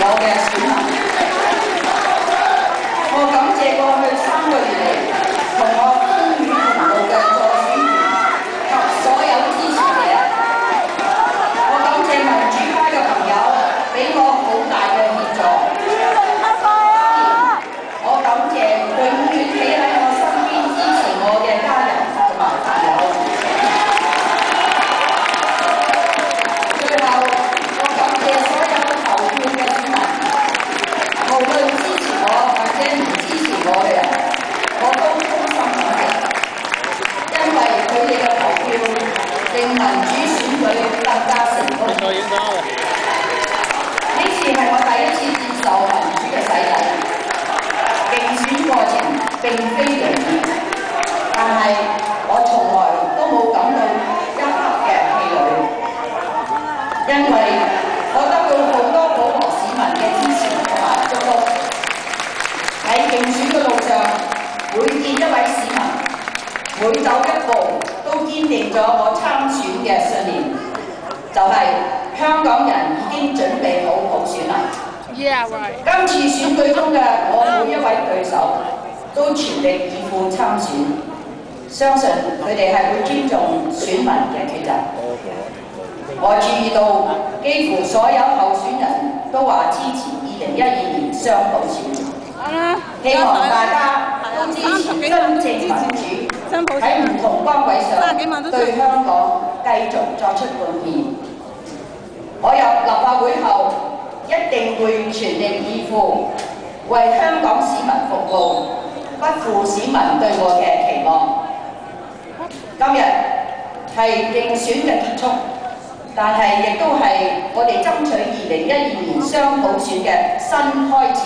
我嘅選民。我感謝過去3個月嚟同我風雨同路嘅助選員及所有支持者。我感謝民主派嘅朋友俾我好大嘅協助。我感謝永遠企喺我身邊支持我嘅家人同埋朋友。最後，我感謝所有投票嘅市民，無論支持我或者唔支持我嘅人，我都衷心感激，因為佢哋嘅投票令民主選舉更加成功。呢次係我第一次接受民主嘅洗禮。競選過程並非容易，但係我從來都冇感到一刻嘅氣餒，因為我得到好多普羅市民嘅支持同埋祝福。喺競選嘅路上，每見一位市民，每走一步，都堅定咗我參選嘅信念，就係香港人已經準備好普選啦。Yeah, right. 今次選舉中嘅我每一位對手都全力以赴參選，相信佢哋係會尊重選民嘅抉擇。我注意到幾乎所有候選人都話支持2012年雙普選，希望大家都支持真正民主，喺唔同崗位上對香港繼續作出貢獻。我入立法會後，一定會全力以赴，為香港市民服務，不負市民對我嘅期望。今日係競選嘅結束，但係亦都係我哋爭取2012年雙普選嘅新開始。